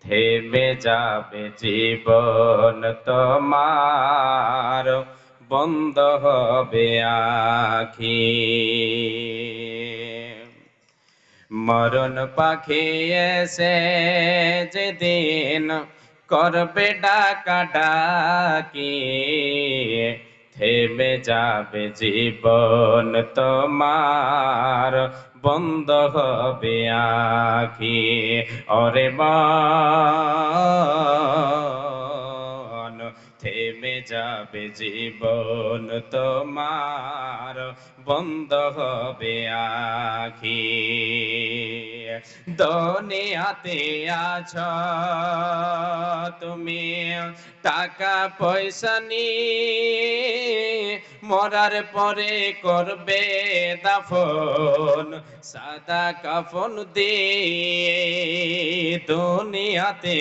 থেমে যাবে জীবন তোমার, বন্ধ হবে আখি। মরণ পাখি এসে যেদিন করবে ডাকা ডাকি, থেমে যাবে জীবন তোমার, বন্ধ হবে আখি। ওরে মন, থেমে যাবে জীবন তোমার, বন্ধ হবে আখি। দুনিয়াতে আছো তুমি টাকা পয়সা নিয়ে, মরার পরে করবে দাফন সাদা কাফন দিয়ে। দুনিয়াতে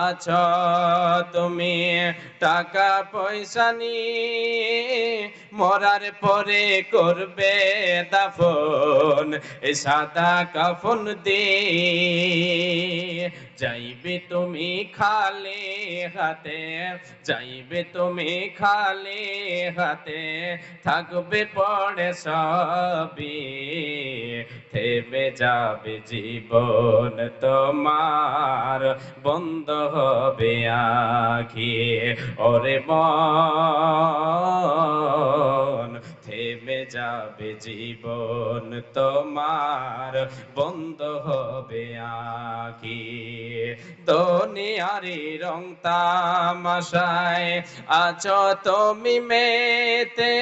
আছো তুমি টাকা পয়সা নিয়ে, মরার পরে করবে দাফন এ সাদা কাফন দিয়ে। যাইবে তুমি খালি হাতে, যাইবে তুমি খালি হাতে, থাকবে পড়ে সবই, থেমে যাবে জীবন তোমার, বন্ধ হবে আখি। ওরে মন, থেমে যাবে জীবন তোমার, বন্ধ হবে আখি। দুনিয়ারি রং তামাশায় আছো তুমি মেতে,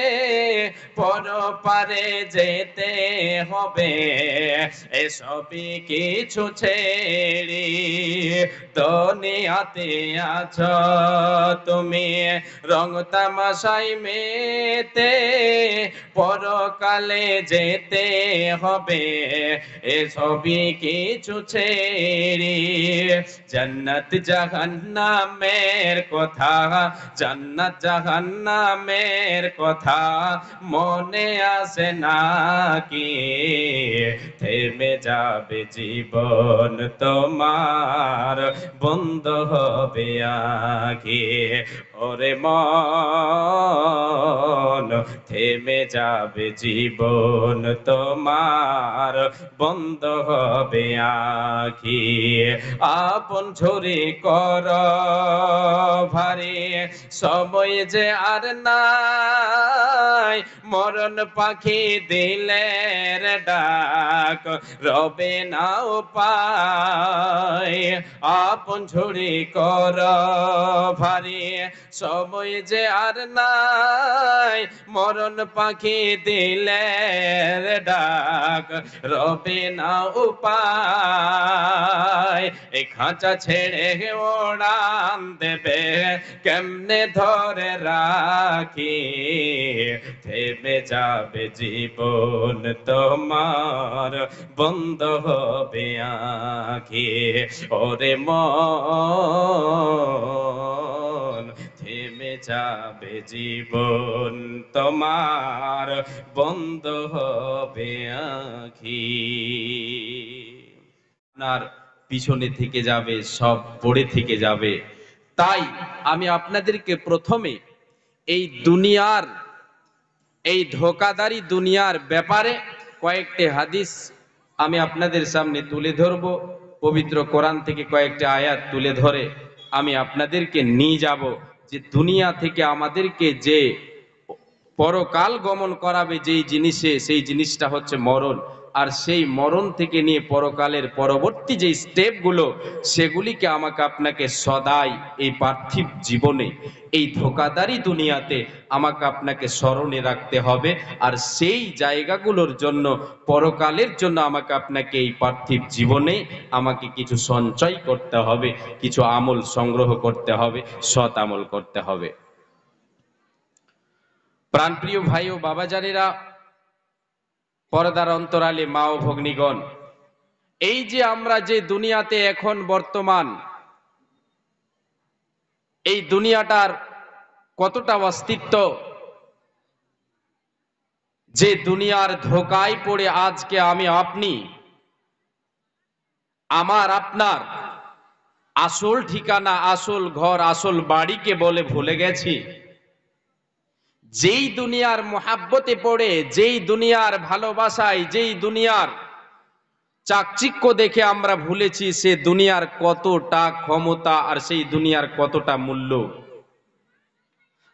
পরপারে যেতে হবে এসবই কিছু ছেড়ে। দুনিয়াতে আছো তুমি রং তামাশায় মেতে, পরকালে যেতে হবে এসবই কিছু ছেড়ে। জান্নাত জাহান্নামের কথা, জান্নাত জাহান্নামের কথা মনে আসে নাকি, থেমে যাবে জীবন তোমার, বন্ধ হবে আখি। ওরে মন, থেমে যাবে জীবন তোমার, বন্ধ হবে আখি। আপন ঝরে কর ভারে, সময় যে আর নাই, মরণ পাখি দিলের ডাক রবে না উপায়। আপন ঝরে কর ভারে, সময় যে আর নাই, মরণ পাখি দিলের ডাক রবে না উপায়। এই খাঁচা ছেড়ে ওড়ান দেবে কেমনে ধরে রাখি, থেমে যাবে জীবন তোমার, বন্ধ হবে আখি। ওরে মন, থেমে যাবে জীবন তোমার, বন্ধ হবে আখি। আপনার পিছনে থেকে যাবে, সব পড়ে থেকে যাবে। তাই আমি আপনাদেরকে প্রথমে এই দুনিয়ার, এই ধোঁকাদারি দুনিয়ার ব্যাপারে কয়েকটি হাদিস আমি আপনাদের সামনে তুলে ধরব। পবিত্র কোরআন থেকে কয়েকটি আয়াত তুলে ধরে আমি আপনাদেরকে নিয়ে যাব যে দুনিয়া থেকে আমাদেরকে যে পরকাল গমন করাবে যেই জিনিসে, সেই জিনিসটা হচ্ছে মরণ। আর সেই মরণ থেকে নিয়ে পরকালের পরবর্তী যে স্টেপগুলো, সেগুলিকে আমাকে আপনাকে সদাই এই পার্থিব জীবনে, এই ধোঁকাদারি দুনিয়াতে আমাকে আপনাকে স্মরণে রাখতে হবে। আর সেই জায়গাগুলোর জন্য, পরকালের জন্য আমাকে আপনাকে এই পার্থিব জীবনে আমাকে কিছু সঞ্চয় করতে হবে, কিছু আমল সংগ্রহ করতে হবে, সৎ আমল করতে হবে। প্রাণপ্রিয় ভাই ও বাবাজানেরা, পর্দার অন্তরালে মা ও ভগ্নীগণ, এই যে আমরা যে দুনিয়াতে এখন বর্তমান, এই দুনিয়াটার কতটা অস্তিত্ব, যে দুনিয়ার ধোঁকায় পড়ে আজকে আমি আপনি আমার আপনার আসল ঠিকানা, আসল ঘর, আসল বাড়িকে বলে ভুলে গেছি। যেই দুনিয়ার মোহাব্বতে পড়ে, যেই দুনিয়ার ভালোবাসায়, যেই দুনিয়ার চাকচিক্য দেখে আমরা ভুলেছি সে দুনিয়ার কতটা ক্ষমতা আর সেই দুনিয়ার কতটা মূল্য।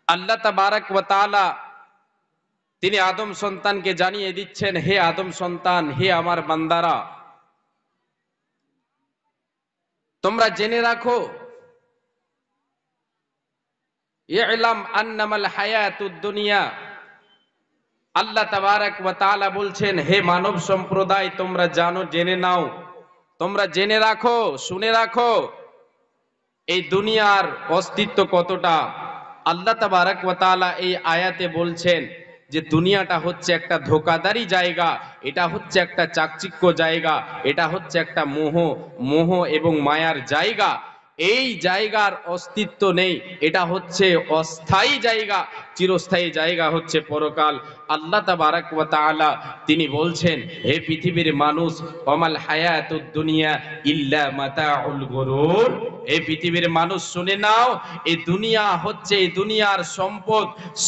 আল্লাহ তাবারাক ওয়া তাআলা তিনি আদম সন্তানকে জানিয়ে দিচ্ছেন, হে আদম সন্তান, হে আমার বান্দারা, তোমরা জেনে রাখো, ই'লাম আন্নামাল হায়াতুদ দুনিয়া। আল্লাহ তাবারাক ওয়া তাআলা বলছেন, হে মানব সম্প্রদায়, তোমরা জানো, জেনে নাও, তোমরা জেনে রাখো, শুনে রাখো এই দুনিয়ার অস্তিত্ব কতটা। আল্লাহ তাবারাক ওয়া তাআলা এই আয়াতে বলছেন যে দুনিয়াটা হচ্ছে একটা ধোঁকাদারি জায়গা, এটা হচ্ছে একটা চাকচিক্য জায়গা, এটা হচ্ছে একটা মোহ মোহ এবং মায়ার জায়গা। এই জায়গার অস্তিত্ব নেই, এটা হচ্ছে অস্থায়ী জায়গা, চিরস্থায়ী জায়গা হচ্ছে পরকাল। আল্লাহ তাবারাক ওয়া তাআলা তিনি বলছেন, হে পৃথিবীর মানুষ, ওমাল হায়াতুদ দুনিয়া ইল্লা মাতাউল গুরুর। এই পৃথিবীর মানুষ শুনে নাও, এই দুনিয়া হচ্ছে, এই দুনিয়ার সম্পদ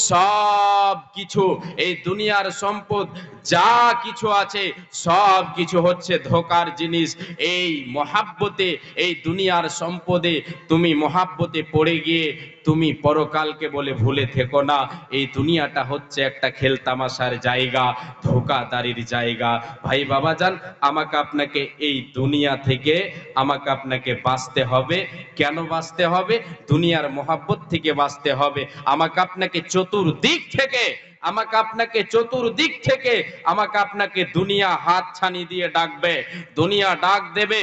সব কিছু, এই দুনিয়ার সম্পদ যা কিছু আছে সব কিছু হচ্ছে ধোকার জিনিস। এই মহাব্বতে, এই দুনিয়ার সম্পদে তুমি মহাব্বতে পড়ে গিয়ে তুমি পরকালকে বলে ভুলে থেকো না। এই দুনিয়াটা হচ্ছে একটা খেলতামাশার জায়গা, ধোকাদারির জায়গা। ভাই বাবাজান, আমাকে আপনাকে এই দুনিয়া থেকে আমাকে আপনাকে বাঁচতে হবে। কেন বাঁচতে হবে? দুনিয়ার মহাব্বত থেকে বাঁচতে হবে। আমাকে আপনাকে চতুর্দিক থেকে, আমাকে আপনাকে চতুর্দিক থেকে আমাকে আপনাকে দুনিয়া হাত ছানি দিয়ে ডাকবে, দুনিয়া ডাক দেবে,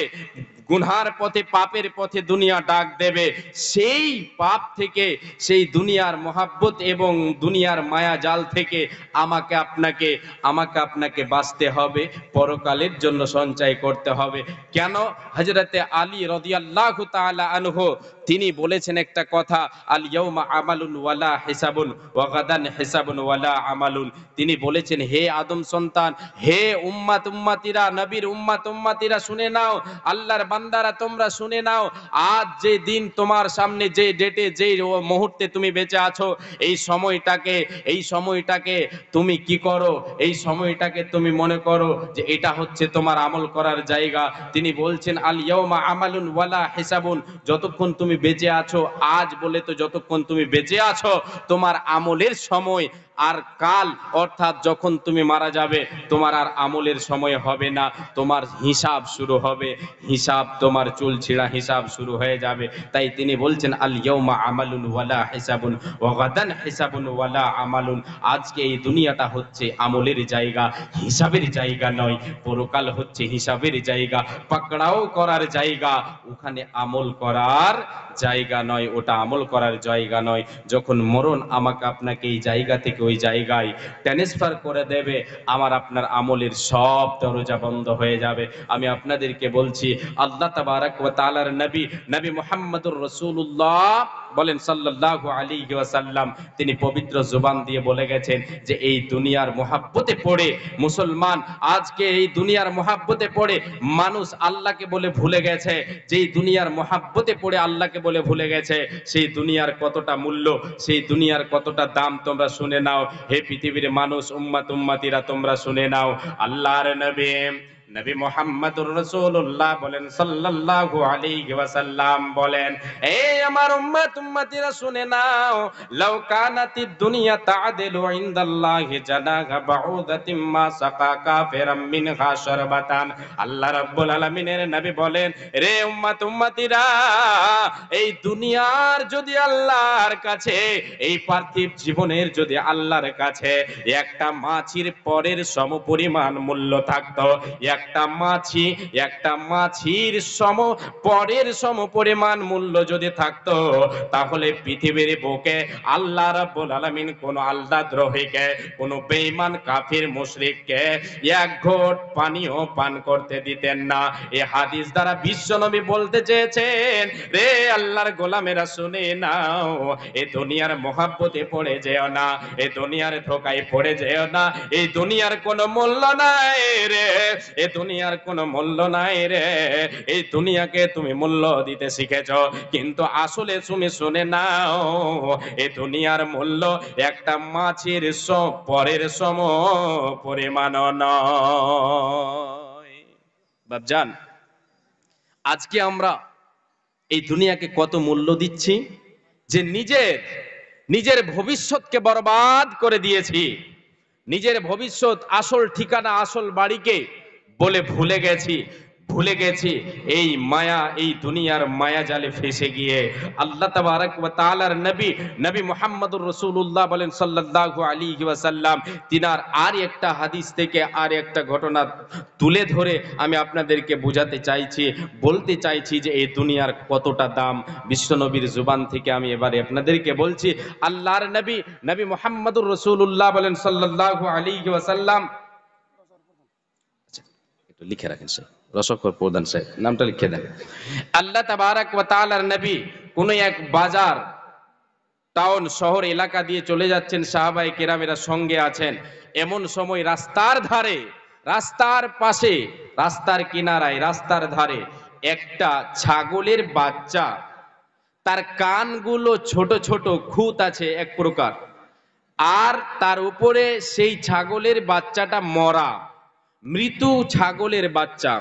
গুনহার পথে, পাপের পথে দুনিয়া ডাক দেবে। সেই পাপ থেকে, সেই দুনিয়ার মহাব্বত এবং দুনিয়ার মায়া জাল থেকে আমাকে আপনাকে বাঁচতে হবে, পরকালের জন্য সঞ্চয় করতে হবে। কেন? হযরতে আলী রাদিয়াল্লাহু তাআলা আনহু তিনি বলেছেন একটা কথা, আল ইয়াউমা আমালুন ওয়ালা হিসাবুন ওয়া গাদান হিসাবুন ওয়ালা আমালুন। তিনি বলেছেন, হে আদম সন্তান, হে উম্মতিরা, নবীর উম্মতিরা শুনে নাও, আল্লাহর বান্দারা তোমরা শুনে নাও, আজ যে দিন তোমার সামনে, যে ডেটে, যে মুহূর্তে তুমি বেঁচে আছো, এই সময়টাকে তুমি কি করো? এই সময়টাকে তুমি মনে করো যে এটা হচ্ছে তোমার আমল করার জায়গা। তিনি বলছেন, আল ইয়াউমা আমালুন ওয়ালা হিসাবুন, যতক্ষণ তুমি বেঁচে আছো, আজ বলে তো যতক্ষণ তুমি বেঁচে আছো তোমার আমলের সময়, আর কাল অর্থাৎ যখন তুমি মারা যাবে তোমার আর আমলের সময় হবে না, তোমার হিসাব শুরু হবে, হিসাব, তোমার চুল ছিঁড়া হিসাব শুরু হয়ে যাবে। তাই তিনি বলছেন, আল ইয়াউমা আমালুন ওয়ালা হিসাবুন ওয়া গাদান হিসাবুন ওয়ালা আমালুন। আজকে এই দুনিয়াটা হচ্ছে আমলের জায়গা, হিসাবের জায়গা নয়। পরকাল হচ্ছে হিসাবের জায়গা, পাকড়াও করার জায়গা, ওখানে আমল করার জায়গা নয়, ওটা আমল করার জায়গা নয়। যখন মরণ আমাকে আপনাকে এই জায়গা থেকে ওই জায়গায় ট্রান্সফার করে দেবে, আমার আপনার আমলের সব দরজা বন্ধ হয়ে যাবে। আমি আপনাদেরকে বলছি, আল্লাহ তাবারাক ওয়া তাআলার নবী মুহাম্মদুর রাসূলুল্লাহ বলেন সাল্লাল্লাহু আলাইহি ওয়াসাল্লাম, তিনি পবিত্র জবান দিয়ে বলে গেছেন যে এই দুনিয়ার মহাব্বতে পড়ে মুসলমান, আজকে এই দুনিয়ার মহাব্বতে পড়ে মানুষ আল্লাহকে বলে ভুলে গেছে। যেই দুনিয়ার মহাব্বতে পড়ে আল্লাহকে বলে ভুলে গেছে, সেই দুনিয়ার কতটা মূল্য, সেই দুনিয়ার কতটা দাম তোমরা শুনে নাও। হে পৃথিবীর মানুষ, উম্মতিরা তোমরা শুনে নাও, আল্লাহর নবী মুহাম্মদুর রাসূলুল্লাহ বলেন সাল্লাল্লাহু আলাইহি ওয়াসাল্লাম বলেন, এই আমার উম্মতিরা শুনে নাও, লাউ কানাতিদ দুনিয়া তা'দিলু ইনদাল্লাহি জানাহা বাউদাতিম মা সাকা কাফিরাম মিনহা শারবাতান। আল্লাহ রাব্বুল আলামিনের নবী বলেন, রে উম্মতিরা, এই দুনিয়ার যদি আল্লাহর কাছে, এই পার্থিব জীবনের যদি আল্লাহর কাছে একটা মাছির পরের সমপরিমাণ মূল্য থাকতো, একটা মাছির পরের সমপরিমাণ মূল্য যদি থাকতো, তাহলে পৃথিবীর বুকে আল্লাহ রাব্বুল আলামিন কোন আল্লাহ দ্রোহীকে, কোন বেঈমান কাফির মুশরিককে এক ঘোট পানিও পান করতে দিতেন না। এই হাদিস দ্বারা বিশ্বনবী বলতে চেয়েছেন, রে আল্লাহর গোলামেরা শুনে নাও, এই দুনিয়ার মহাব্বতে পড়ে যেও না, এই দুনিয়ার ধোকায় পড়ে যেও না, এই দুনিয়ার কোনো মূল্য নাই রে, এই দুনিয়ার কোনো মূল্য নাই রে। এই দুনিয়াকে তুমি মূল্য দিতে শিখেছো, কিন্তু আসলে তুমি শুনে নাও, এই দুনিয়ার মূল্য একটা মাছের পরের সম পরিমাণ নয়। বাপজান, আজকে আমরা এই দুনিয়াকে কত মূল্য দিচ্ছি যে নিজের নিজের ভবিষ্যৎকে বরবাদ করে দিয়েছি। নিজের ভবিষ্যৎ, আসল ঠিকানা, আসল বাড়িকে বলে ভুলে গেছি এই মায়া, এই দুনিয়ার মায়া জালে ফেসে গিয়ে। আল্লাহ তাবারক ওয়া তাআলার নবী মুহাম্মদুর রাসূলুল্লাহ বলেন সাল্লাল্লাহু আলাইহি ওয়াসাল্লাম, তিনার আর একটা হাদিস থেকে আর একটা ঘটনা তুলে ধরে আমি আপনাদেরকে বোঝাতে চাইছি, বলতে চাইছি যে এই দুনিয়ার কতটা দাম। বিশ্বনবীর জুবান থেকে আমি এবারে আপনাদেরকে বলছি। আল্লাহর নবী মুহাম্মদুর রাসূলুল্লাহ বলেন সাল্লাল্লাহু আলাইহি ওয়াসাল্লাম, একটু লিখে রাখেন স্যার, রসকর প্রধান সাহেব নামটা লিখে দেন। আল্লাহ তাবারক ওয়া তাআলার নবী কোন এক বাজার, টাউন, শহর এলাকা দিয়ে চলে যাচ্ছেন, সাহাবায়ে কেরামেরা সঙ্গে আছেন। এমন সময় রাস্তার ধারে, রাস্তার পাশে, রাস্তার কিনারায়, রাস্তার ধারে একটা ছাগলের বাচ্চা, তার কানগুলো ছোট ছোট, খুঁত আছে এক প্রকার, আর তার উপরে সেই ছাগলের বাচ্চাটা মরা, মৃত ছাগলের বাচ্চা।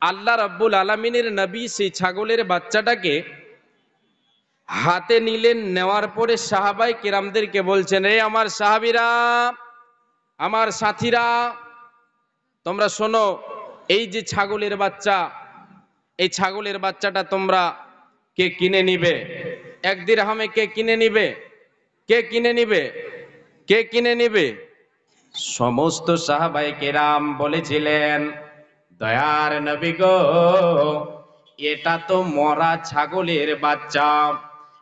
আল্লাহ রাব্বুল আলামিনের নবী সেই ছাগলের বাচ্চাটাকে হাতে নিলেন, নেওয়ার পরে সাহাবায়ে কেরামদেরকে বলছেন, রে আমার সাহাবীরা, আমার সাথীরা, তোমরা শোনো, এই যে ছাগলের বাচ্চা, এই ছাগলের বাচ্চাটা তোমরা কে কিনে নিবে? 1 দিরহামে কে কিনে নিবে? কে কিনে নিবে? কে কিনে নিবে? সমস্ত সাহাবায়ে কেরাম বলেছিলেন, দয়ার নবী গো, এটা তো মরা ছাগলের বাচ্চা,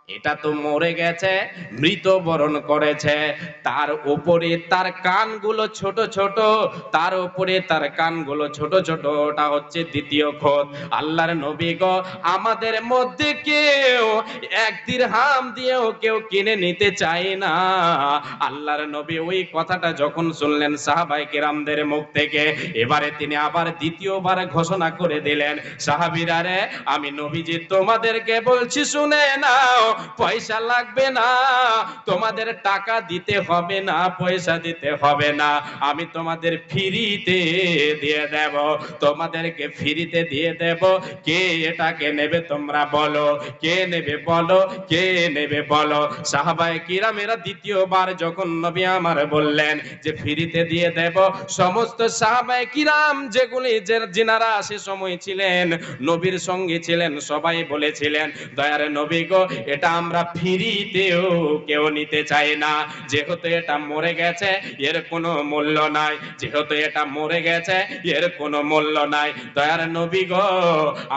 এটা তো মরে গেছে, মৃত্যুবরণ করেছে, তার উপরে তার কানগুলো ছোট ছোট, তার উপরে তার কানগুলো ছোট ছোট, ওটা হচ্ছে দ্বিতীয় খোদ। আল্লাহর নবী গো, আমাদের মধ্যে কেউ 1 দিরহাম দিয়েও কেউ কিনে নিতে চায় না। আল্লাহর নবী ওই কথাটা যখন শুনলেন সাহাবায়ে কেরামদের মুখ থেকে, এবারে তিনি আবার দ্বিতীয়বার ঘোষণা করে দিলেন, সাহাবীরা রে, আমি নবীজি তোমাদেরকে বলছি, শুনে নাও, পয়সা লাগবে না, তোমাদের টাকা দিতে হবে না, পয়সা দিতে হবে না, আমি তোমাদের ফ্রিতে দিয়ে দেব, তোমাদেরকে ফ্রিতে দিয়ে দেব। কে এটাকে নেবে তোমরা বলো, কে নেবে বলো, কে নেবে বলো? সাহাবায়ে কিরামেরা দ্বিতীয়বার যখন নবী আমার বললেন যে ফ্রিতে দিয়ে দেব, সমস্ত সাহাবায়ে কিরাম যেগুলি যিনারা সে সময় ছিলেন, নবীর সঙ্গে ছিলেন, সবাই বলেছিলেন, দয়ার নবী গো, এটা আমরা ফ্রিতেও কেউ নিতে চাই না, যেহেতু এটা মরে গেছে, এর কোনো মূল্য নাই, যেহেতু এটা মরে গেছে, এর কোনো মূল্য নাই, দয়ার নবী গো,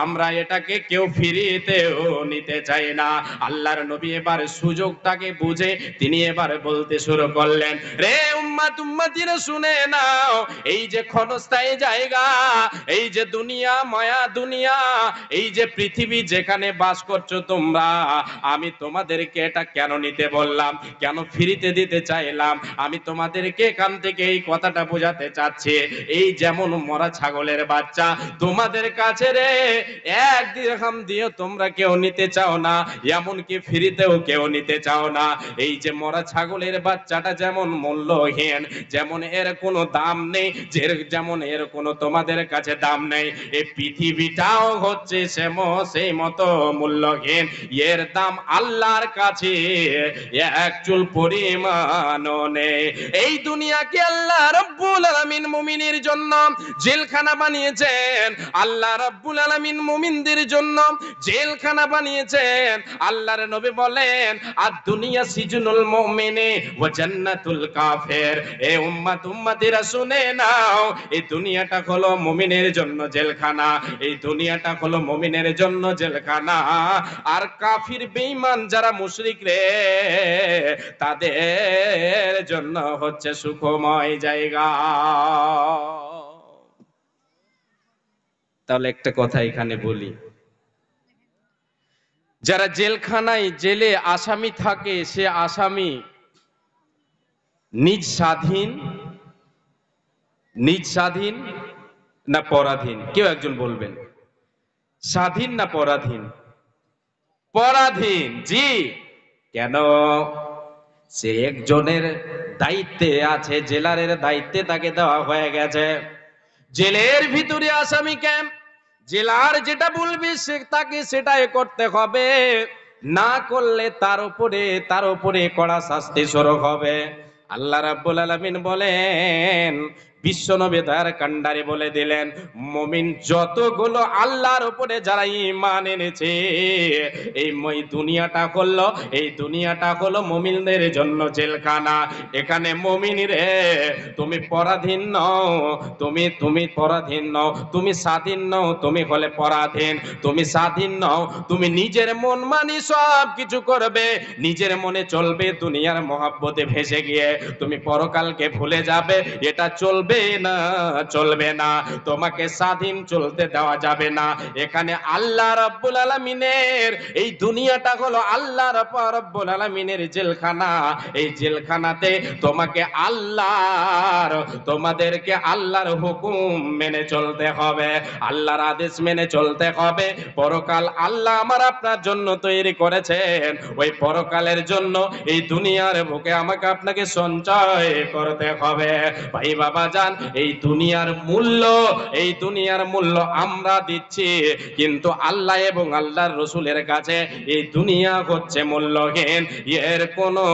আমরা এটাকে কেউ ফ্রিতেও নিতে চাই না। আল্লাহর নবী এবার সুযোগটাকে বুঝে তিনি এবার বলতে শুরু করলেন, রে উম্মত, উম্মতিরা শুনে নাও, এই যে ক্ষণস্থায়ী জায়গা, এই যে দুনিয়া, মায়া দুনিয়া, এই যে পৃথিবী যেখানে বাস করছো তোমরা, আমি তোমাদেরকে এটা কেন নিতে বললাম, কেন ফ্রিতে দিতে চাইলাম? আমি তোমাদেরকে এখান থেকে এই কথাটা বোঝাতে চাচ্ছি, এই যেমন মরা ছাগলের বাচ্চা তোমাদের কাছে রে 1 দিরহাম দিয়ে তোমরা কেউ নিতে চাও না, এমনকি ফ্রিতেও কেউ নিতে চাও না। এই যে মরা ছাগলের বাচ্চাটা যেমন মূল্যহীন, যেমন এর কোনো দাম নেই, যেমন এর কোনো তোমাদের কাছে দাম নেই, এই পৃথিবীটাও হচ্ছে সেই মতো মূল্যহীন, এর দাম আল্লাহর কাছে 1 চুল পরিমাণও নেই। এই দুনিয়াকে আল্লাহ রাব্বুল আলামিন মুমিনের জন্য জেলখানা বানিয়েছেন, আল্লাহ রাব্বুল আলামিন মুমিনদের জন্য জেলখানা বানিয়েছেন। আল্লাহর নবী বলেন, আর দুনিয়া সিজনুল মুমিনি ওয়া জান্নাতুল কাফির। এ উম্মত, উম্মতিরা শুনে নাও, এই দুনিয়াটা হলো মুমিনের জন্য জেলখানা, এই দুনিয়াটা হলো মুমিনের জন্য জেলখানা, আর কাফির বেঈমান যারা মুশরিক রে, তাদের জন্য হচ্ছে সুখময় জায়গা। তাহলে একটা কথা এখানে বলি, যারা জেলখানায়, জেলে আসামি থাকে, সে আসামি নিজ স্বাধীন না পরাধীন? কেউ একজন বলবেন। স্বাধীন না পরাধীন? পরাধীন, জি। কেন? সে একজনের দায়িত্বে আছে, জেলারের দায়িত্বে তাকে দেওয়া হয়ে গেছে। জেলের ভিতরে আসামিকে জেলার যেটা বলবে সে তাকে সেটাই করতে হবে, না করলে তার উপরে কড়া শাস্তি স্বরূপ হবে। আল্লাহ রাব্বুল আলামিন বলেন, বিশ্বনবী দয়ার কান্ডারে বলে দিলেন, মুমিন যতগুলো আল্লাহর উপরে যারা ঈমান এনেছে, এই দুনিয়াটা হলো মুমিনদের জন্য জেলখানা। এখানে মুমিন রে, তুমি পরাধীন নও, তুমি পরাধীন নও, তুমি স্বাধীন নও, তুমি হলে পরাধীন। তুমি স্বাধীন নও, তুমি নিজের মন মানি সব কিছু করবে, নিজের মনে চলবে, দুনিয়ার মহাব্বতে ভেসে গিয়ে তুমি পরকালকে ভুলে যাবে। এটা চলবে না, চলবে না। তোমাকে স্বাধীন চলতে দেওয়া যাবে না। এখানে আল্লাহ রাব্বুল আলামিনের এই দুনিয়াটা হলো আল্লাহ রাব্বুল আলামিনের জেলখানা। এই জেলখানাতে তোমাদেরকে আল্লাহর হুকুম মেনে চলতে হবে, আল্লাহর আদেশ মেনে চলতে হবে। পরকাল আল্লাহ আমার আপনার জন্য তৈরি করেছেন, ওই পরকালের জন্য এই দুনিয়ার বুকে আমাকে আপনাকে সঞ্চয় করতে হবে। ভাই বাবা জান, এই দুনিয়ার মূল্য আমরা দিচ্ছি, কিন্তু আল্লাহ এবং আল্লাহর রসুলের কাছে এই দুনিয়া হচ্ছে মূল্যহীন, এর কোনো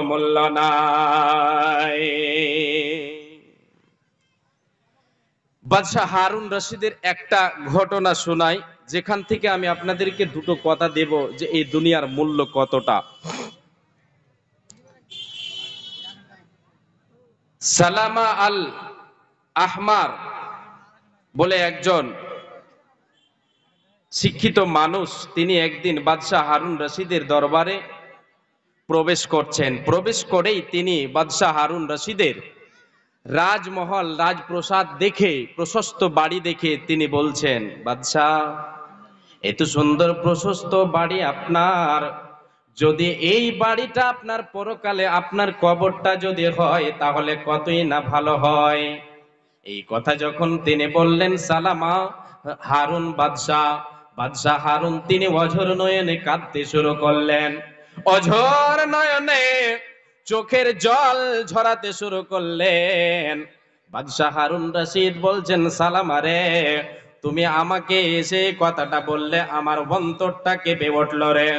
মূল্য নাই। বাদশাহ হারুন রশিদের একটা ঘটনা শোনাই, যেখান থেকে আমি আপনাদেরকে দুটো কথা দেব যে এই দুনিয়ার মূল্য কতটা। সালামা আল আহমার বলে একজন শিক্ষিত মানুষ, তিনি একদিন বাদশাহ হারুন রশিদের দরবারে প্রবেশ করছেন। প্রবেশ করেই তিনি বাদশাহ হারুন রশিদের রাজমহল, রাজপ্রসাদ দেখে, প্রশস্ত বাড়ি দেখে তিনি বলছেন, বাদশাহ, এত সুন্দর প্রশস্ত বাড়ি আপনার, যদি এই বাড়িটা আপনার পরকালে আপনার কবরটা যদি হয় তাহলে কতই না ভালো হয়। এই কথা যখন তিনি বললেন, সালামা হারুন বাদশাহ হারুন তিনি অঝর নয়নে কাঁদতে শুরু করলেন। অঝর নয়নে চোখের জল ঝরাতে শুরু করলেন। বাদশাহ হারুন রশিদ বলছেন, সালামা রে, তুমি আমাকে এসে কথাটা বললে, আমার অন্তরটা কেঁপে উঠল রে,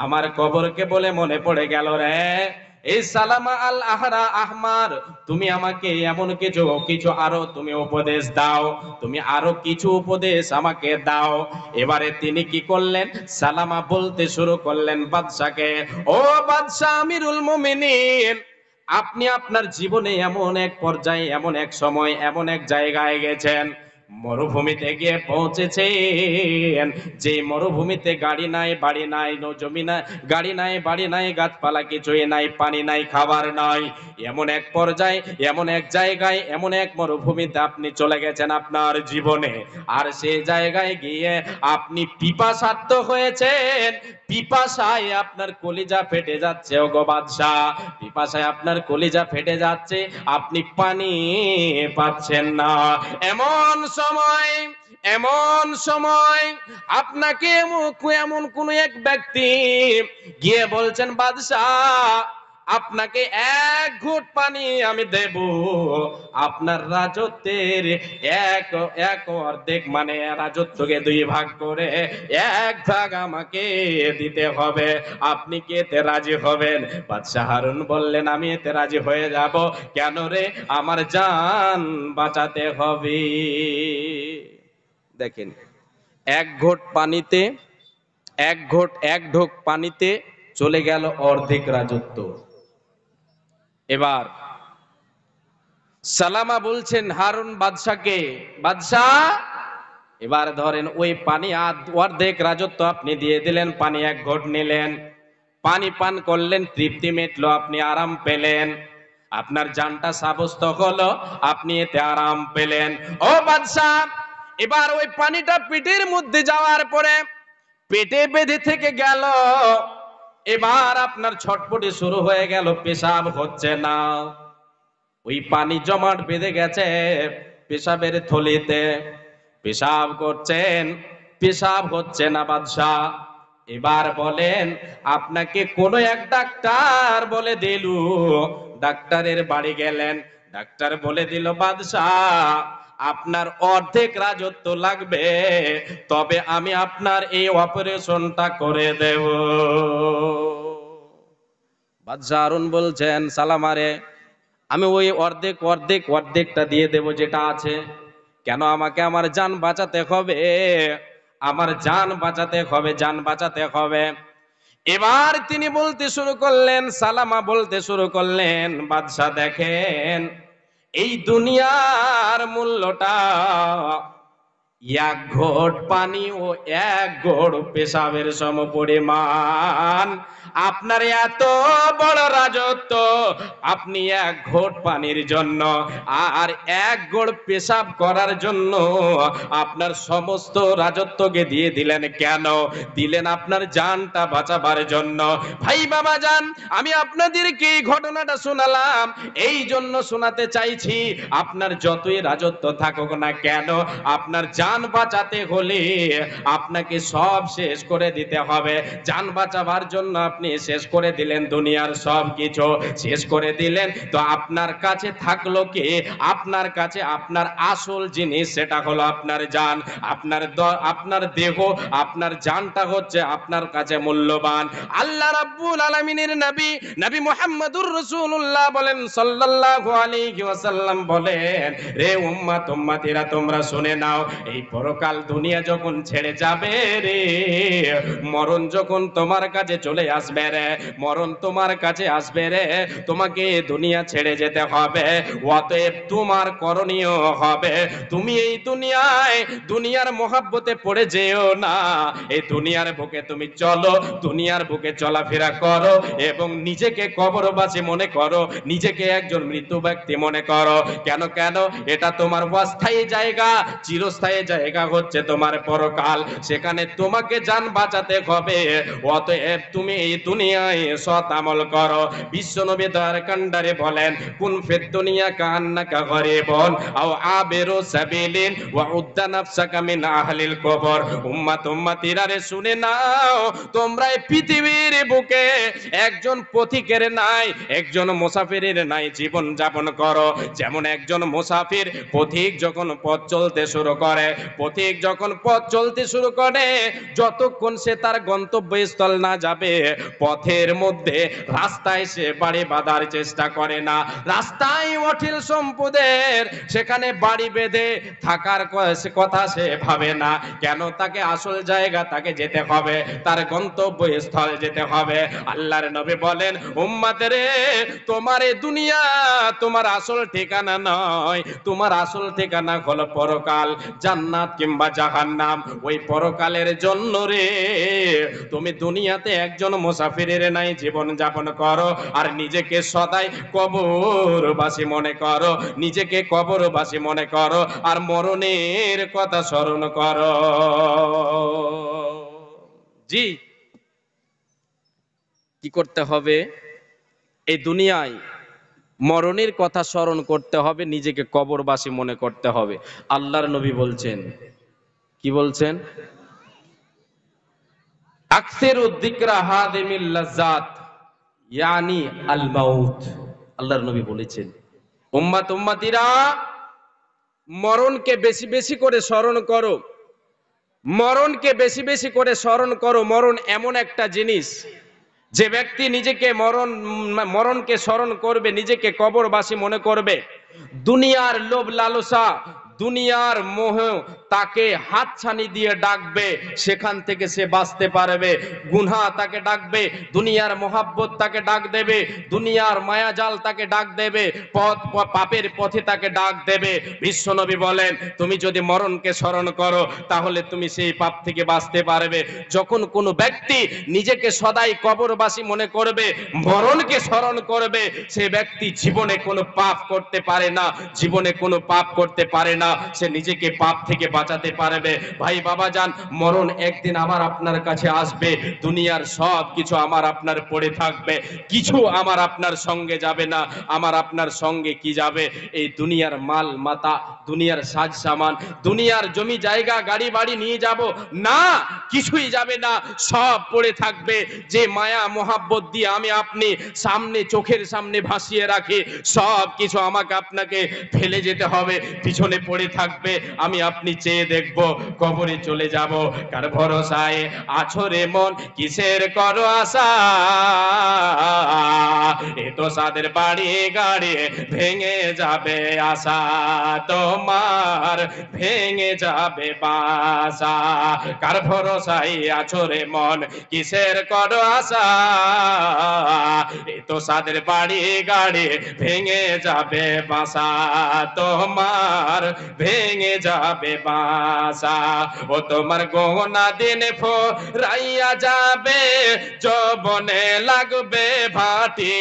আমার কবরকে বলে মনে পড়ে গেল রে। এই সালামা আল আহমার, তুমি আমাকে এমন কিছু কিছু আরো তুমি উপদেশ দাও, তুমি আরো কিছু উপদেশ আমাকে দাও। এবারে তিনি কি করলেন, সালামা বলতে শুরু করলেন বাদশাকে, ও বাদশাহ আমিরুল মুমিনিন, আপনি আপনার জীবনে এমন এক পর্যায়ে, এমন এক সময়, এমন এক জায়গায় গেছেন, মরুভূমিতে গিয়ে পৌঁছেছেন, যে মরুভূমিতে গাড়ি নাই, বাড়ি নাই, জমি নাই, গাড়ি নাই, বাড়ি নাই, গাছপালা কিছুই নাই, পানি নাই, খাবার নাই। এমন এক পর্যায়ে, এমন এক জায়গায়, এমন এক মরুভূমিতে আপনি চলে গেছেন আপনার জীবনে। আর সেই জায়গায় গিয়ে আপনি পিপাসার্ত হয়েছেন, পিপাসায় আপনার কলিজা ফেটে যাচ্ছে, ওগো বাদশাহ, পিপাসায় আপনার কলিজা ফেটে যাচ্ছে, আপনি পানি পাচ্ছেন না। এমন সময় আপনাকে এমন কোন এক ব্যক্তি গিয়ে বলছেন, বাদশাহ, আপনাকে এক ঘুঁট পানি আমি দেব, আপনার রাজত্বের এক এক অর্ধেক, মানে রাজত্বকে দুই ভাগ করে এক ভাগ আমাকে দিতে হবে। আপনি কি এতে রাজি হবেন? বাদশাহ হারুন বললেন, আমি এতে রাজি হয়ে যাব। কেন রে? আমার জান বাঁচাতে হবে। দেখেন, এক ঘোট পানিতে, এক ঢোক পানিতে চলে গেল অর্ধেক রাজত্ব। এবার সালামা বলছেন হারুন বাদশাকে, বাদশাহ, এবার ধরেন ওই পানি, অর্ধেক রাজত্ব আপনি দিয়ে দিলেন, পানি এক ঘোট নিলেন, পানি পান করলেন, তৃপ্তি মিটলো, আপনি আরাম পেলেন, আপনার জানটা সাব্যস্ত হলো, আপনি এতে আরাম পেলেন। ও বাদশাহ, এবার ওই পানিটা পেটের মধ্যে যাওয়ার পরে পেটে বেঁধে থেকে গেল, এবার আপনার ছটপটে শুরু হয়ে গেল, পেশাব হচ্ছে না, ওই পানি জমাট বেঁধে গেছে, পেশাবের থলিতে পেশাব করছেন, পেশাব হচ্ছে না বাদশাহ। এবার বলেন, আপনাকে কোনো এক ডাক্তার বলে দিল, ডাক্তারের বাড়ি গেলেন, ডাক্তার বলে দিল বাদশাহ আপনার অর্ধেক রাজত্ব লাগবে, তবে আমি আপনার এই অপারেশনটা করে দেব। বাদশাহ হারুন বলছেন সালামারে, আমি ওই অর্ধেকটা দিয়ে দেব যেটা আছে। কেন? আমাকে আমার জান বাঁচাতে হবে, আমার জান বাঁচাতে হবে, জান বাঁচাতে হবে। এবার তিনি বলতে শুরু করলেন, সালামা বলতে শুরু করলেন, বাদশাহ দেখেন এই দুনিয়ার মূল্যটা এক ঘট পানি ও এক ঘট পেশাবের সমপরিমাণ। আপনার এত বড় রাজত্ব, আপনি এক ঘট পানির জন্য আর এক ঘট পেশাব করার জন্য আপনার সমস্ত রাজত্বকে দিয়ে দিলেন। কেন দিলেন? আপনার জানটা বাঁচাবার জন্য। ভাই বাবা জান, আমি আপনাদেরকে এই ঘটনাটা শোনালাম এই জন্য শোনাতে চাইছি, আপনার যতই রাজত্ব থাকুক না কেন, আপনার জান বাঁচাতে হলে আপনাকে সব শেষ করে দিতে হবে। জান বাঁচাবার জন্য আপনি শেষ করে দিলেন দুনিয়ার সব কিছু, শেষ করে দিলেন, তো আপনার কাছে থাকলো কি? আপনার কাছে আপনার আসল জিনিস, সেটা হলো আপনার জান, আপনার দেহ, আপনার জানটা হচ্ছে আপনার কাছে মূল্যবান। আল্লাহ রাব্বুল আলামিনের নবী, নবী মুহাম্মদুর রাসূলুল্লাহ বলেন সাল্লাল্লাহু আলাইহি ওয়াসাল্লাম বলেন, রে উম্মত উম্মতিরা তোমরা শুনে নাও, এই পরকাল দুনিয়া যখন ছেড়ে যাবে রে, মরণ যখন তোমার কাছে চলে আসবে রে, মরণ তোমার কাছে আসবে রে, তোমাকে দুনিয়া ছেড়ে যেতে হবে। অতএব তোমার করণীয় হবে, তুমি এই দুনিয়ার মহাব্বতে পড়ে যেও না। এই দুনিয়ার বুকে তুমি চলো, দুনিয়ার বুকে চলাফেরা করো এবং নিজেকে কবরবাসী মনে করো, নিজেকে একজন মৃত ব্যক্তি মনে করো। কেন? এটা তোমার অস্থায়ী জায়গা, চিরস্থায়ী জায়গা হচ্ছে তোমার পরকাল, সেখানে তোমাকে জান বাঁচাতে হবে। অতএব তুমি এই দুনিয়ায় সৎ আমল করো। বিশ্বনবী দয়ার কান্ডারে বলেন, কুন ফিদ দুনিয়া কান্নাকা গরিবুন আও আবিরু সাবিলিন ওয়া উদ্দা নাফসাকা মিন আহলিল কবর। উম্মত উম্মতিরা রে শুনে নাও, তোমরা এই পৃথিবীর বুকে একজন পথিকের নাই, একজন মুসাফিরের নাই জীবন যাপন করো। যেমন একজন মুসাফির, পথিক যখন পথ চলতে শুরু করে, পথিক যখন পথ চলতে শুরু করে, যতক্ষণ সে তার গন্তব্যস্থল না যাবে, পথের মধ্যে রাস্তায় সে বাড়ি বাঁধার চেষ্টা করে না। রাস্তায় অঠিল সম্পদের, সেখানে বাড়ি বেঁধে থাকার কথা সে ভাবে না। কেন? তাকে আসল জায়গা, তাকে যেতে হবে, তার গন্তব্যস্থল যেতে হবে। আল্লাহর নবী বলেন, উম্মতের তোমার এই দুনিয়া তোমার আসল ঠিকানা নয়, তোমার আসল ঠিকানা হলো পরকাল, জান্নাত কিংবা জাহান্নাম। ওই পরকালের জন্য রে তুমি দুনিয়াতে একজন মুসাফিরের নাই জীবন যাপন করো, আর নিজেকে সদাই কবরবাসী মনে করো, নিজেকে কবরবাসী মনে করো, আর মরণের কথা স্মরণ করো। জি, কি করতে হবে? এই দুনিয়ায় মরণের কথা স্মরণ করতে হবে, নিজেকে কবরবাসী মনে করতে হবে। আল্লাহর নবী বলছেন, কি বলছেন? আকসিরু যিকরা হাদিমিল লাজ্জাত ইয়ানি আল মাউত। আল্লাহর নবী বলেছেন, উম্মত উম্মতিরা মরণকে বেশি বেশি করে স্মরণ করো, মরণকে বেশি বেশি করে স্মরণ করো। মরণ এমন একটা জিনিস, যে ব্যক্তি নিজেকে মরণকে স্মরণ করবে, নিজেকে কবরবাসী মনে করবে, দুনিয়ার লোভ লালসা, দুনিয়ার মোহ তাকে হাতছানি দিয়ে ডাকবে, সেখান থেকে সে বাঁচতে পারবে। গুনাহ তাকে ডাকবে, দুনিয়ার মোহাব্বত তাকে ডাক দেবে, দুনিয়ার মায়াজাল তাকে ডাক দেবে, পাপের পথে তাকে ডাক দেবে। বিশ্বনবী বলেন, তুমি যদি মরণকে স্মরণ করো তাহলে তুমি সেই পাপ থেকে বাঁচতে পারবে। যখন কোনো ব্যক্তি নিজেকে সদাই কবরবাসী মনে করবে, মরণকে স্মরণ করবে, সে ব্যক্তি জীবনে কোনো পাপ করতে পারে না, জীবনে কোনো পাপ করতে পারে না, সে নিজেকে পাপ থেকে বাঁচাতে পারবে। ভাই বাবা যান, মরণ একদিন আমার আপনার কাছে আসবে। দুনিয়ার সব কিছু আমার আপনার পড়ে থাকবে, কিছু আমার আপনার সঙ্গে যাবে না। আমার আপনার সঙ্গে কি যাবে? এই দুনিয়ার মাল মাতা, দুনিয়ার সাজ সামান, দুনিয়ার জমি জায়গা গাড়ি বাড়ি নিয়ে যাব না, কিছুই যাবে না, সব পড়ে থাকবে। যে মায়া মোহাব্বত দিয়ে আমি আপনি সামনে চোখের সামনে ভাসিয়ে রাখি, সব কিছু আমাকে আপনাকে ফেলে যেতে হবে, পিছনে পড়ে থাকবে। আমি আপনি চেয়ে দেখব, কবরে চলে যাব। কার ভরসায় আছো রে মন, কিসের করো আশা? এ তো সাদের বাড়ি গাড়ি, ভেঙে যাবে আশা তোমার, ভেঙে যাবে বাসা। কার ভরসায় আছো রে মন, কিসের করো আশা? এ তো সাদের বাড়ি গাড়ি, ভেঙে যাবে বাসা তোমার, ভেঙে যাবে বাসা। ও তোমার গহনা দিন ফুরাইয়া যাবে, যৌবনে লাগবে ভাটি।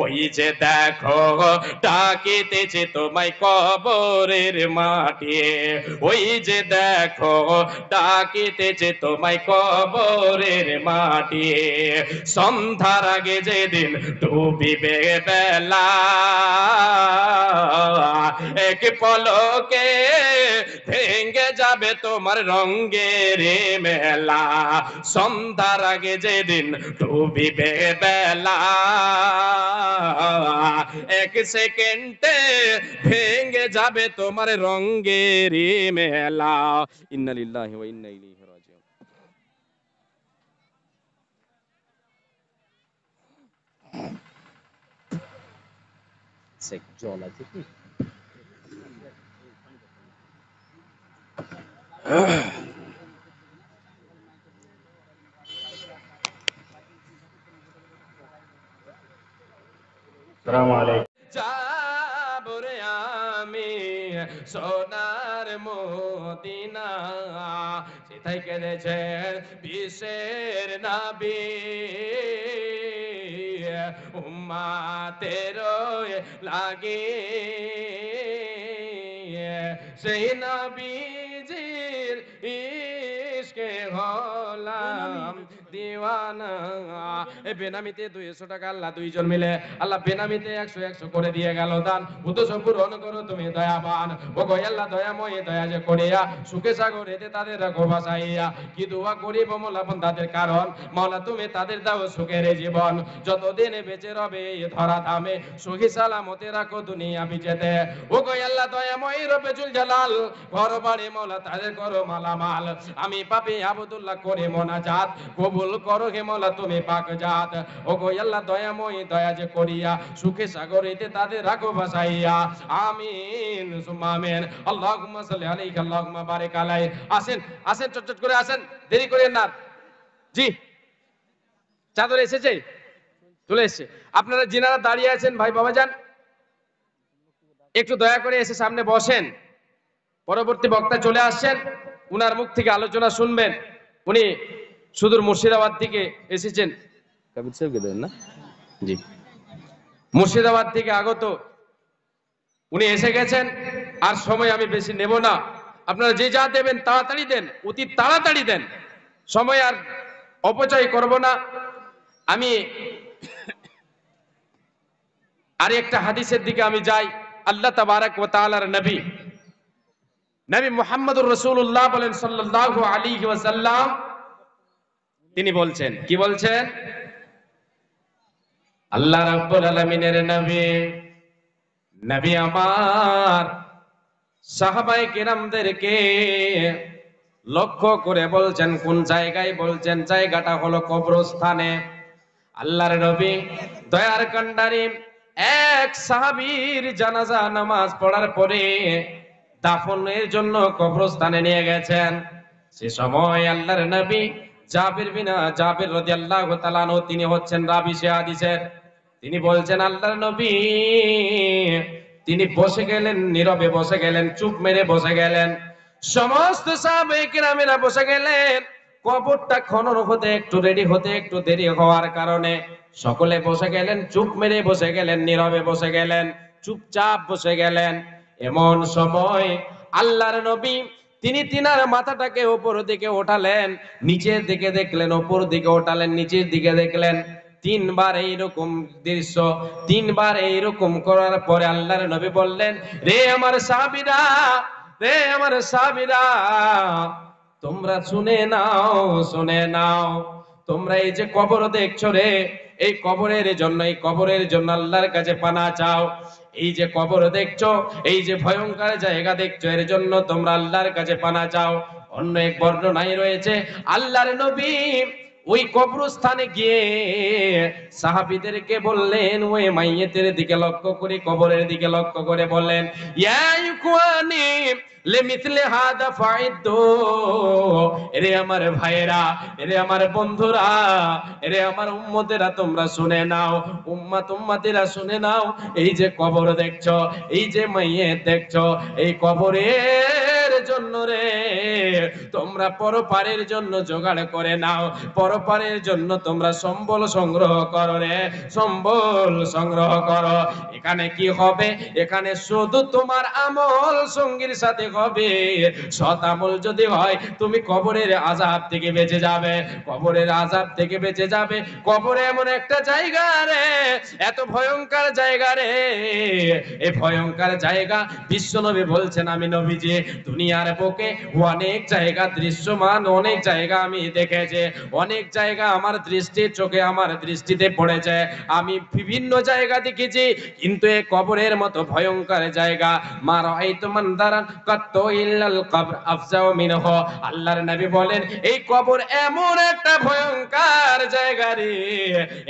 ওই যে দেখো ডাকিতেছে তোমায় কবরের মাটি, ওই যে দেখো ডাকিতেছে তোমায় কবরের মাটি। সন্ধ্যার আগে যেদিন ডুবিবে বেলা, এক পলকে ভেঙে যাবে তোমার রঙ্গের মেলা। সন্ধ্যার আগে যেদিন ডুবিবে বেলা, এক সেকেন্ডে ভেঙে যাবে তোমার রঙ্গের মেলা। ইন্না লিল্লাহি ওয়া ইন্না ইলাইহি রাজিউন। জল আছে কি? আসসালামু আলাইকুম। যাবো রে আমি সোনার মদিনা, সেথায় কেঁদেছেন বিশ্বের নবী। উম্মতের লাগি সেই নবীজির ইশকে হলাম দিওয়ানা। এই বেনামিতে 200 টাকা আল্লাহ দুইজন মিলে আল্লাহ বেনামিতে 100 করে দিয়ে গেল দান। ভূত সম্পূর্ণ করো তুমি দয়াবান, ও গো আল্লাহ দয়াময়, দয়া যে করিয়া সুখে সাগরেতে তাদের রাখো বাসাইয়া। কি দোয়া করিব মোলা তাদের, কারণ মাওলা তুমি তাদের দাও সুখের জীবন। যতদিন বেঁচে রবে এই ধরা ধামে, সুখী সালামতে রাখো দুনিয়া বিজেতে। ও গো আল্লাহ দয়াময় রব্বুল জালাল, ঘর বাড়ি মাওলা তাদের করো মালামাল। আমি পাপী আবদুল্লাহ করে মোনাজাত, কবুল করো হে মাওলা তুমি পাক জাত। ও গো আল্লাহ দয়াময়, দয়া যে করিয়া সুখে সাগরেতে তাদের রাখো বাসাইয়া। আমিন সুম্মা আমিন। আল্লাহুম্মা সাল্লি আলাইহি আল্লাহুম্মা বারিক আলাইহি। আসেন আসেন, চটচট করে আসেন, দেরি করেন না। জি, চাদর এসেছে, চলে এসেছে। আপনারা যিনারা দাঁড়িয়ে আছেন ভাই বাবা যান, একটু দয়া করে এসে সামনে বসেন। পরবর্তী বক্তা চলে আসছেন, উনার মুখ থেকে আলোচনা শুনবেন। উনি সুদূর মুর্শিদাবাদ থেকে এসেছেন। কাবির সাহেবকে দেন না? জি, মুর্শিদাবাদ থেকে আগত উনি এসে গেছেন। আর সময় আমি বেশি নেব না, আপনারা যে যা দেবেন তাড়াতাড়ি দেন, অতি তাড়াতাড়ি দেন, সময় আর অপচয় করব না। আমি আর একটা হাদিসের দিকে আমি যাই। আল্লাহ তাবারাক ওয়া তাআলার নবী নবী মুহাম্মদুর রাসূলুল্লাহ বলেন সাল্লাল্লাহু আলাইহি ওয়াসাল্লাম, তিনি বলছেন, কি বলছেন? আল্লাহ রাব্বুল আলামিনের নবী, নবী আমার সাহাবায়ে কেরামদেরকে লক্ষ্য করে বলছেন, কোন জায়গায় বলছেন? জায়গাটা হলো কবরস্থানে। আল্লাহর নবী দয়ার কান্ডারি এক সাহাবীর জানাজা নামাজ পড়ার পরে দাফনের জন্য কবরস্থানে নিয়ে গেছেন। সে সময় আল্লাহর নবী জাবির রাদিয়াল্লাহু তাআলা আনহু, তিনি হচ্ছেন রাবী সে হাদিসের। তিনি বলছেন আল্লাহর নবী তিনি বসে গেলেন, নীরবে বসে গেলেন, চুপ মেরে বসে গেলেন। সমস্ত সাহাবায়ে কেরামেরা বসে গেলেন। কবরটা খনন হতে একটু রেডি হতে একটু দেরি হওয়ার কারণে সকলে বসে গেলেন, চুপ মেরে বসে গেলেন, নীরবে বসে গেলেন, চুপচাপ বসে গেলেন। এমন সময় আল্লাহর নবী তিনি তিনার মাথাটাকে উপর দিকে ওঠালেন, নিচের দিকে দেখলেন, উপর দিকে ওঠালেন, নিচের দিকে দেখলেন। তিনবার এইরকম দৃশ্য, তিনবার এইরকম করার পরে আল্লাহর নবী বললেন, রে আমার সাহাবীরা, রে আমার সাহাবীরা, তোমরা শুনে নাও, শুনে নাও। তোমরা এই যে কবর দেখছো রে, এই কবরের জন্য, এই কবরের জন্য আল্লাহর কাছে পানা চাও। এই যে কবর দেখছো, এই যে ভয়ঙ্কর জায়গা দেখছো, এর জন্য তোমরা আল্লাহর কাছে পানা চাও। অন্য এক বর্ণনায় রয়েছে আল্লাহর নবী ওই কবরস্থানে গিয়ে সাহাবীদেরকে বললেন, ওই মাইয়েতের দিকে লক্ষ্য করে, কবরের দিকে লক্ষ্য করে বললেন, ইয়া ইখওয়ানি লিমিথলি হাদা ফাইদু, এরে আমার ভাইয়েরা, এরে আমার বন্ধুরা, এরে আমার উম্মতেরা, তোমরা শুনে নাও, উম্মত উম্মতিরা শুনে নাও। এই যে কবর দেখছো, এই যে মাইয়েত দেখছো, এই কবরের জন্য রে তোমরা পরপারের জন্য জোগাড় করে নাও, পরপারের জন্য তোমরা সম্বল সংগ্রহ করো রে, সম্বল সংগ্রহ করো। এখানে কি হবে? এখানে শুধু তোমার আমল সঙ্গীর সাথে হবে। সৎ আমল যদি হয়, তুমি কবরের আযাব থেকে বেঁচে যাবে, কবরের আযাব থেকে বেঁচে যাবে। কবরে এমন একটা জায়গা রে, এত ভয়ঙ্কর জায়গা রে, এই ভয়ঙ্কর জায়গা বিশ্বনবী বলছেন, আমি নবীজি দুনিয়ার বুকে অনেক জায়গা দৃশ্যমান, অনেক জায়গা আমি দেখেছি, অনেক জায়গা আমার দৃষ্টির চোখে, আমার দৃষ্টিতে পড়েছে, আমি বিভিন্ন জায়গা দেখেছি, কিন্তু এই কবরের মতো ভয়ঙ্কর জায়গা মা রাআইতু মানদারান কাত্তু ইল্লাল কবর আফজাউ মিনহু। আল্লাহর নবী বলেন, এই কবর এমন একটা ভয়ঙ্কর জায়গা রে,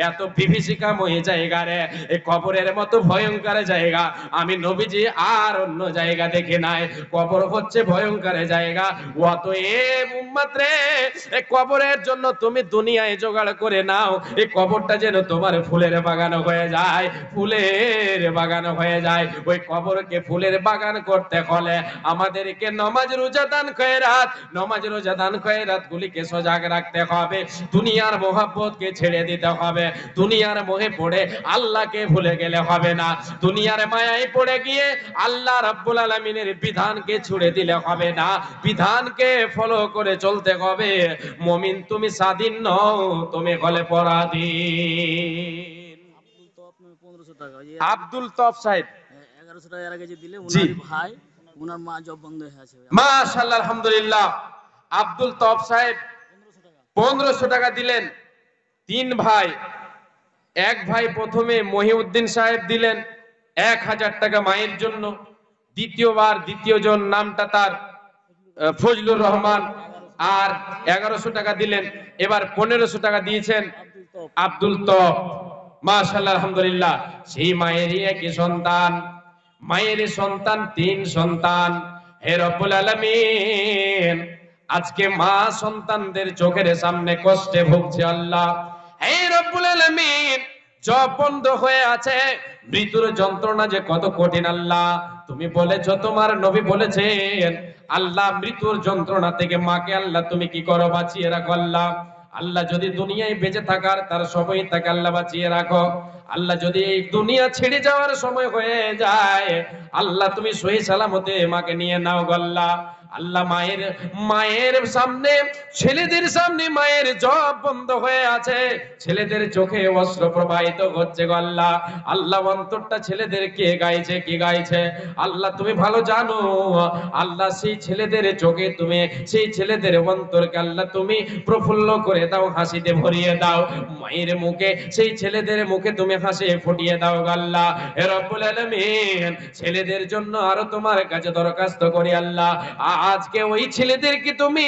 এত বিভীষিকাময় জায়গা রে, এই কবরের মতো ভয়ঙ্কর জায়গা আমি নবীজি আর অন্য জায়গা দেখে নাই। কবর হচ্ছে ভয়ঙ্কর জায়গা। অতএব উম্মত রে, এই কবরের জন্য তুমি দুনিয়ায় জোগাড় করে নাও, এই কবরটা যেন তোমার ফুলের বাগান হয়ে যায়, ফুলের বাগান হয়ে যায়। ওই কবরকে ফুলের বাগান করতে হলে আমাদেরকে নামাজ রোজা দান খয়রাত, নামাজ রোজা দান খয়রাত গুলিকে সজাগ রাখতে হবে, দুনিয়ার মোহাব্বতকে ছেড়ে দিতে হবে। দুনিয়ার মোহে পড়ে আল্লাহকে ভুলে গেলে হবে না, দুনিয়ার মায়ায় পড়ে গিয়ে আল্লাহ রাব্বুল আলামিনের বিধানকে ছুড়ে দিলে হবে না, বিধানকে ফলো করে চলতে হবে। মুমিন তুমি স্বাধীন নও, তুমি হলে পরাধীন। আব্দুল তফ সাহেব 1100 টাকা এর আগে যে দিলে উনারই ভাই, উনার মা জব বন্ধ হয়ে আছে। মাশাআল্লাহ, আলহামদুলিল্লাহ। আব্দুল তফ সাহেব 1500 টাকা দিলেন। তিন ভাই, এক ভাই প্রথমে মহিউদ্দিন সাহেব দিলেন 1000 টাকা মায়ের জন্য, দ্বিতীয়বার দ্বিতীয় জন নামটা তার ফজলুর রহমান, আর 1100 টাকা দিলেন। এবার 1500 টাকা দিয়েছেন আব্দুল তফ। মাশাআল্লাহ, আলহামদুলিল্লাহ। সেই মায়েরই একই সন্তান, মায়ের সন্তান, 3 সন্তান। হে রব্বুল আলামিন, আজকে মা সন্তানদের চোখের সামনে কষ্টে ভুগছে আল্লাহ। হে রব্বুল আলামিন, জব বন্ধ হয়ে আছে, মৃত্যুর যন্ত্রণা যে কত কঠিন আল্লাহ তুমি বলেছো, তোমার নবী বলেছেন আল্লাহ মৃত্যুর যন্ত্রণা থেকে মাকে আল্লাহ তুমি কি করো? বাঁচিয়ে রাখো আল্লাহ। আল্লাহ যদি দুনিয়ায় বেঁচে থাকার তার সময় তাকে আল্লাহ বাঁচিয়ে রাখো। আল্লাহ যদি এই দুনিয়া ছেড়ে যাওয়ার সময় হয়ে যায়, আল্লাহ তুমি সহি সালামতে মাকে নিয়ে নাও গল্লা। আল্লাহ মায়ের মায়ের সামনে, ছেলেদের সামনে মায়ের জব বন্ধ হয়ে আছে, ছেলেদের চোখে অশ্রু প্রবাহিত হচ্ছে গল্লা। আল্লাহ অন্তরটা ছেলেদের কে গাইছে, কি গাইছে আল্লাহ তুমি ভালো জানো। আল্লাহ সেই ছেলেদের চোখে তুমি, সেই ছেলেদের অন্তরকে আল্লাহ তুমি প্রফুল্ল করে দাও, হাসিতে ভরিয়ে দাও। মায়ের মুখে, সেই ছেলেদের মুখে তুমি হাসি ফুটিয়ে দাও আল্লাহ। হে রব্বুল আলামিন, ছেলেদের জন্য আরো তোমার কাছে দরখাস্ত করি আল্লাহ, আজকে ওই ছেলেদেরকে তুমি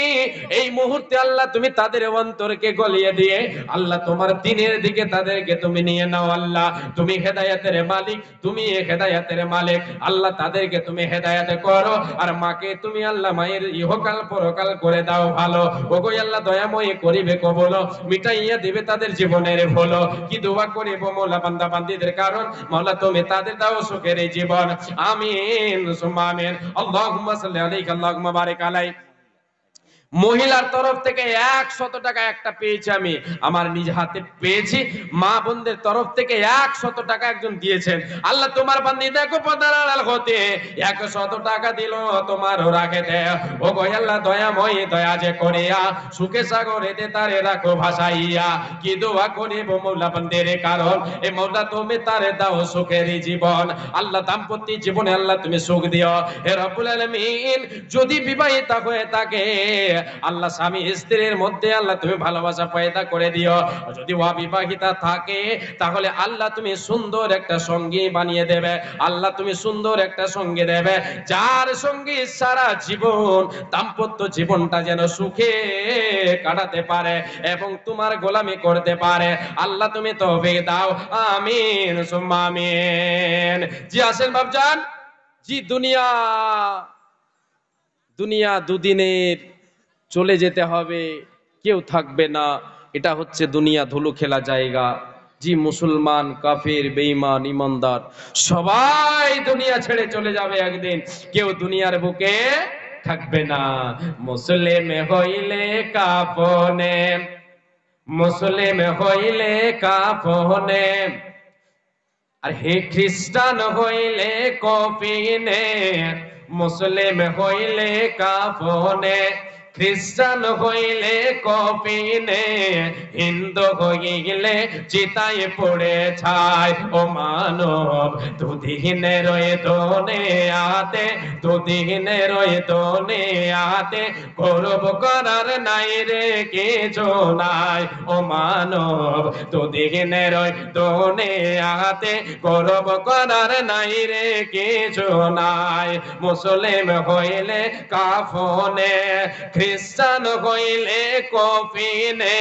এই মুহূর্তে আল্লাহ তুমি তাদের অন্তরকে গলিয়ে দিয়ে আল্লাহ তোমার দ্বীনের দিকে তাদেরকে তুমি নিয়ে নাও আল্লাহ। তুমি হেদায়েতের মালিক, তুমি হেদায়েতের মালিক আল্লাহ, তাদেরকে তুমি হেদায়েত করো। আর মাকে তুমি আল্লাহ মায়ের ইহকাল পরকাল করে দাও ভালো। ওগো আল্লাহ দয়াময় করিবে কবল, মিটাইয়া দিবে তাদের জীবনের ভুল। কি দোয়া করিব মওলা বান্দা বান্দীদের, কারণ মওলা তুমি তাদের দাও সুখের এই জীবন। আমিন সুম্মা আমিন। আল্লাহুম্মা সাল্লি আলাইহি আল্লাহুম্মা বারিক আলাইহি। মহিলার তরফ থেকে 100 টাকা একটা পেয়েছি, আমি আমার নিজ হাতে পেয়েছি। মা বোনদের তরফ থেকে 100 টাকা একজন দিয়েছেন। আল্লাহ তোমার বান্দি দেখো পদারাল হতে 100 টাকা দিল তোমার রাখে দে। ও গো আল্লাহ দয়াময় দয়া যে করিয়া সুখে সাগরেতে তারে রাখো ভাসাইয়া। কি দোয়া করিব মৌলা বান্দের কারণ এ মৌলা তুমি তারে দাও সুখের জীবন। আল্লাহ দাম্পত্য জীবনে আল্লাহ তুমি সুখ দিও হে রব্বুল আলামিন। যদি বিবাহিতা হয়ে থাকে আল্লাহ স্বামী স্ত্রীর মধ্যে আল্লাহ তুমি ভালোবাসা পয়দা করে দিও। যদি অবিবাহিতা থাকে তাহলে আল্লাহ তুমি সুন্দর একটা সঙ্গী বানিয়ে দেবে। আল্লাহ তুমি সুন্দর একটা সঙ্গী দেবে, যার সঙ্গী সারা জীবন দাম্পত্য জীবনটা যেন সুখে কাটাতে পারে এবং তোমার গোলামি করতে পারে। আল্লাহ তুমি তৌফিক দাও, আমিন সুম্মা আমিন। জি আসেন বাপজান। জি দুনিয়া দুনিয়া দুদিনের, চলে যেতে হবে, কেউ থাকবে না। এটা হচ্ছে দুনিয়া ধুলো খেলা জায়গা। জি মুসলমান কাফির বেঈমান ইমানদার সবাই দুনিয়া ছেড়ে চলে যাবে একদিন, কেউ দুনিয়ার বুকে থাকবে না। মুসলিম হইলে কাফনে, মুসলিম হইলে কাফনে, আর হে খ্রিস্টান হইলে কফিনে। মুসলিম হইলে কাফনে, খ্রিস্টান হইলে কফিনে, হিন্দু হইলে চিতায় পড়ে ছাই। ও মানব দুদিনে রয়ে দোনে আতে, দুদিনে রয়ে দোনে আতে, গৌরব করার নাই রে কিছু নাই। ও মানব দুদিনে রয়ে দোনে আতে, গৌরব করার নাই রে কিছু নাই। মুসলিম হইলে কাফনে, খ্রিস্টান হইলে কফিনে,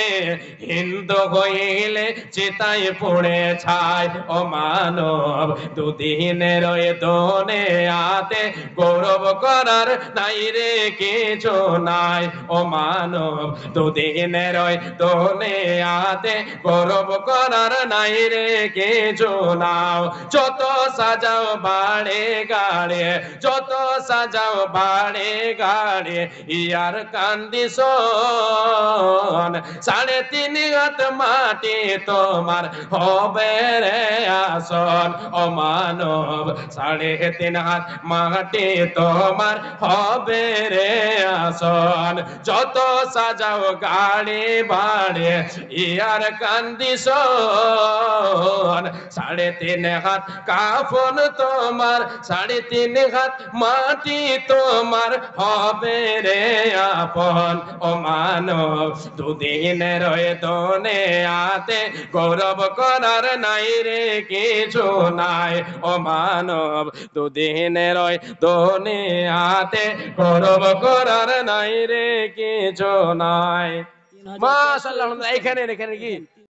হিন্দু হইলে চিতায় পড়ে ছাই। ও মানব দুদিনে রয়ে দোনে আতে, গৌরব করার নাই রে কিছু নাই। ও মানব দুদিনে রয়ে দোনে আতে, গৌরব করার নাই রে কিছু নাও। যত সাজাও বাড়ে গাড়ে, যত সাজাও বাড়ে গাড়ে, ইয়ার কান্দি শোন। 3.5 হাত মাটি তোমার হবে রে আসন। ও মানব 3.5 হাত মাটি তোমার হবে রে আসন। যত সাজাও গাড়ি বাড়ে, ইয়ার কান্দি শোন। 3.5 হাত কাফন তোমার, 3.5 হাত মাটি তোমার হবে রে আপন। ও মানব দুদিনে রয়ে দোনে আতে, গৌরব করার নাই রে কিছু নাই। ও মানব দুদিনে রয়ে দোনে আতে, গৌরব করার নাই রে কিছু নাই। 3,000 মাশাআল্লাহ। এখানে এখানে কি